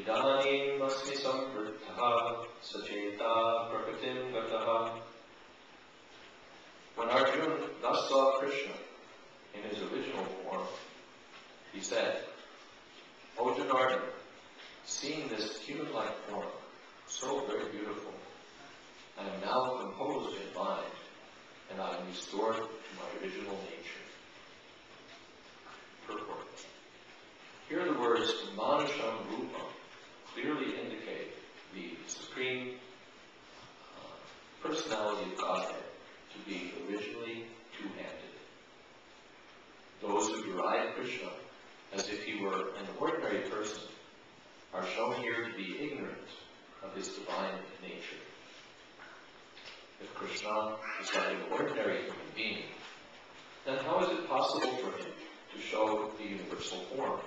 Idanim asmi samvrittaha sacheta prakritim gataha. When Arjuna thus saw Krishna in his original form, he said, O Janardana, seeing this human-like form, so very beautiful, I am now composed in mind, and I am restored to my original nature. Purport. Here the words Manasham Rupam clearly indicate the supreme personality of Godhead to be originally two-handed. Those who deride Krishna as if he were an ordinary person are shown here to be ignorant of his divine nature. If Krishna is like an ordinary human being, then how is it possible for him to show the universal form,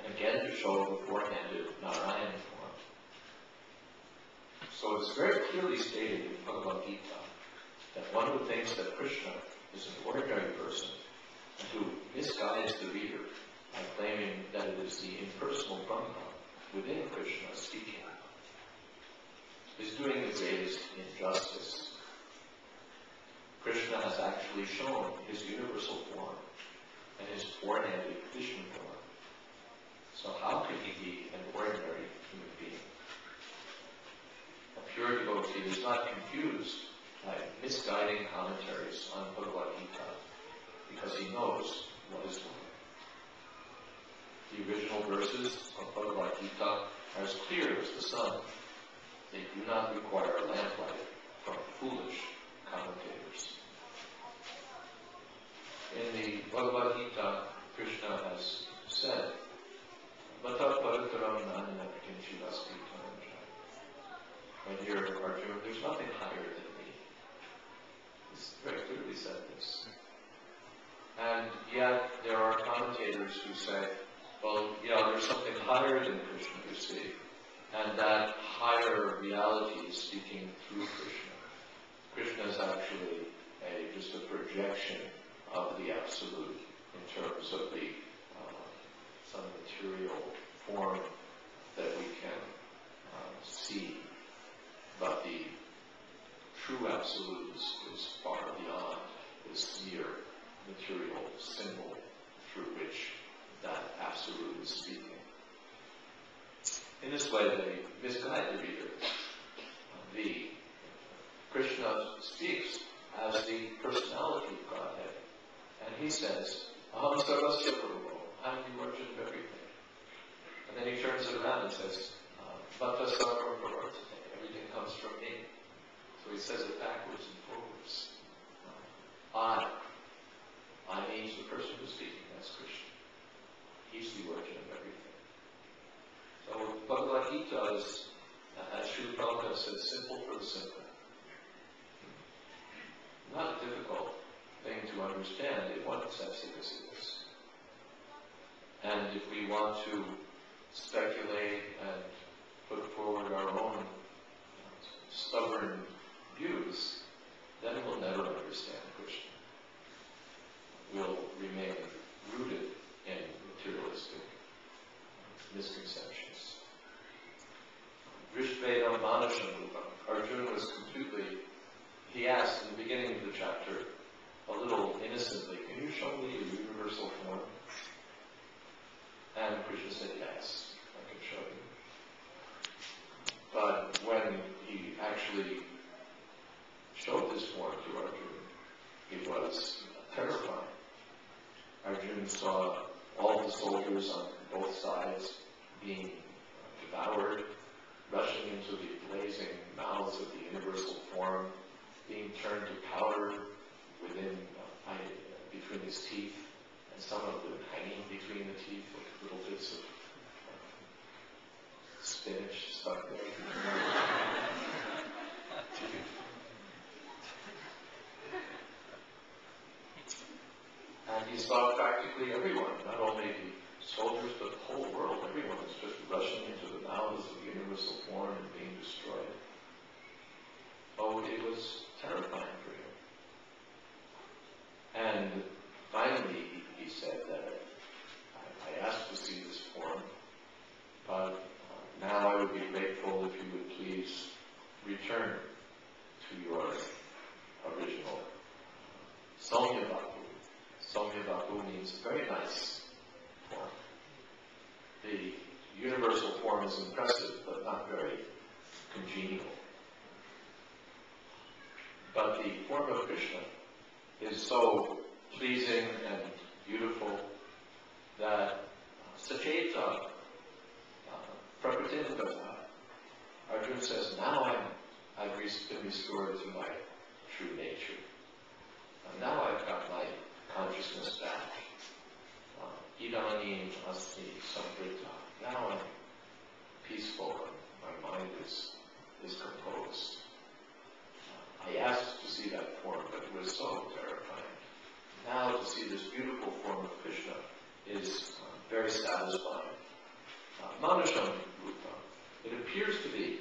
and again to show the four-handed Narayan form? So it's very clearly stated in Bhagavad Gita that one who thinks that Krishna is an ordinary person and who misguides the reader by claiming that it is the impersonal Brahma within Krishna speaking is doing the greatest injustice. Krishna has actually shown his universal form and his four-handed Vishnu form. So how can he be an ordinary human being? A pure devotee is not confused by misguiding commentaries on Bhagavad Gita because he knows what is what. The original verses of Bhagavad Gita are as clear as the sun. They do not require lamplight from foolish commentators. In the Bhagavad Gita, Krishna has said, Mata parataram nanana kinchivasti tananja. My dear Arjuna, there's nothing higher than me. He's very clearly said this. And yet there are commentators who say, well, yeah, there's something higher than Krishna, you see. And that higher reality is speaking through Krishna. Krishna is actually just a projection of the Absolute in terms of the some material form that we can see. But the true Absolute is far beyond this mere material symbol through which that Absolute is speaking. In this way, they misguide the reader. The Krishna speaks as the personality of Godhead, and he says, Aham sarvasya prabhu, I'm the origin of everything. And then he turns it around and says, Vata sarva pravartate, everything comes from me. So he says it backwards and forwards. I means the person who's speaking, that's Krishna. He's the origin of everything. So Bhagavad Gita is, as Srila Prabhupada says, simple for the simple. Not a difficult thing to understand in one sense it is. And if we want to speculate and put forward our own stubborn views, then we'll never understand Krishna. We'll remain rooted in materialistic misconceptions. Vrishvedam Manasham Rupam. Arjuna was he asked in the beginning of the chapter, a little innocently, can you show me your universal form? And Krishna said, yes, I can show you. But when he actually showed this form to Arjuna, it was terrifying. Arjuna saw all the soldiers on both sides being devoured, rushing into the blazing mouths of the universal form, being turned to powder between his teeth, and some of them hanging between the teeth like little bits of spinach stuck there. And he saw practically everyone, not only the soldiers, but the whole world. Everyone was just rushing into the mouths of the universal form and being destroyed. Oh, it was terrifying for him. And finally, he said that I asked to see this form, but return to your original Somyabapu. Somyabapu means very nice form. The universal form is impressive, but not very congenial. But the form of Krishna is so pleasing and beautiful that Sacheta Prakritimgata, Arjuna says, now I've been restored to my true nature. Now I've got my consciousness back. Idanim asti samvrita. Now I'm peaceful. My mind is composed. I asked to see that form, but it was so terrifying. Now to see this beautiful form of Krishna is very satisfying. Manushan Rupa. It appears to be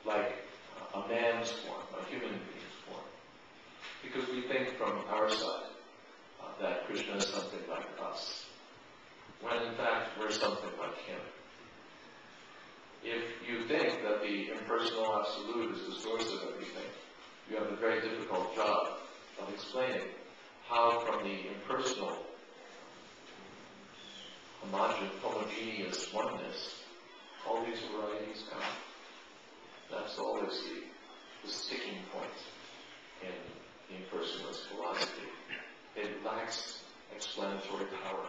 like a man's form, a human being's form. Because we think from our side that Krishna is something like us, when in fact we're something like him. If you think that the impersonal absolute is the source of everything, you have a very difficult job of explaining how from the impersonal, homogeneous oneness, all these varieties come. That's always the sticking point in the impersonalist philosophy. It lacks explanatory power,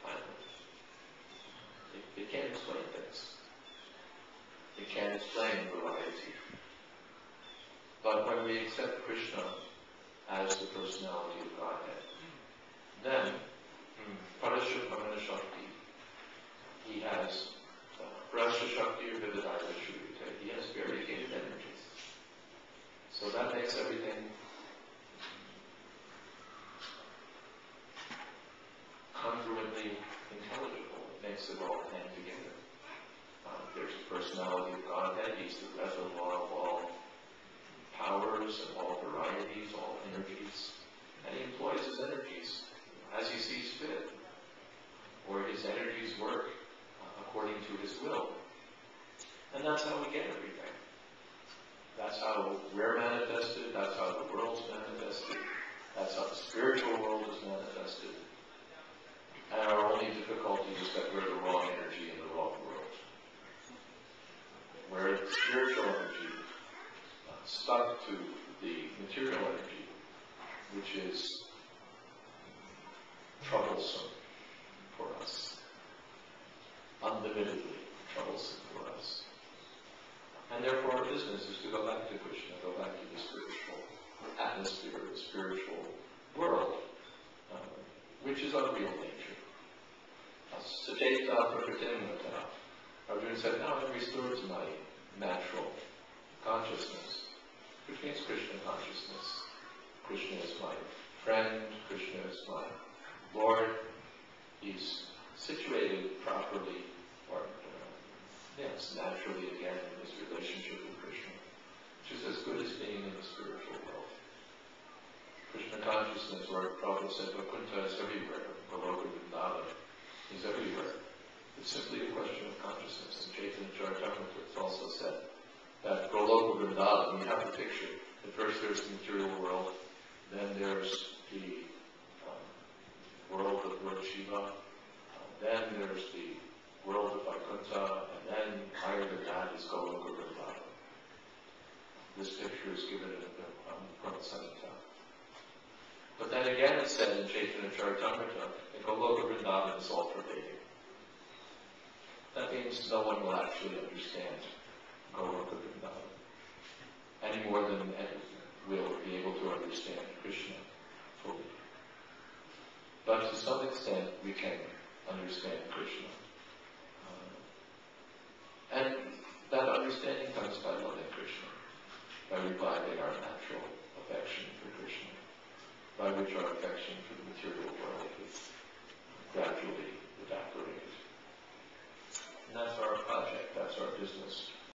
finally. It can't explain things. It can't explain variety. But when we accept Krishna as the personality of Godhead, then Parashupamana Shakti, he has Prasha Shakti or Vividaya Shrita, he has variegated energies. So that makes everything congruently intelligible. It makes it all hang together. There's the personality of Godhead, he's the reservoir of all powers and all varieties, all energies. And he employs his energies as he sees fit, or his energies work according to his will. And that's how we get everything. That's how we're manifested, that's how the world's manifested, that's how the spiritual world is manifested. And our only difficulty is that we're the wrong energy in the wrong world. We're the spiritual energy stuck to the material energy, which is troublesome for us, unlimitedly troublesome for us. And therefore our business is to go back to Krishna, go back to the spiritual atmosphere, the spiritual world, which is our real nature. Sajeta Prakritimgata. Arjuna said, now I'm restored to my natural consciousness, which means Krishna consciousness. Krishna is my friend, Krishna is my Lord. He's situated properly, or yes, naturally again in his relationship with Krishna, which is as good as being in the spiritual world. Krishna consciousness, where Prabhupada said, Vaikuntha is everywhere, Goloka Vrindavan is everywhere. It's simply a question of consciousness. In Chaitanya Charitamrita, it's also said that Goloka Vrindavan, we have the picture. At first there's the material world, then there's the world of Lord Shiva, then there's the world of Vaikuntha, and then higher than that is Goloka Vrindavan. This picture is given in the Pramasa. But then again it's said in Chaitanya Charitamrita that Goloka Vrindavan is all pervading. That means no one will actually understand Goloka Vrindavan any more than will be able to understand Krishna fully. But to some extent we can understand Krishna. And that understanding comes by loving Krishna, by reviving our natural affection for Krishna, by which our affection for the material world is gradually evaporated. And that's our project, that's our business.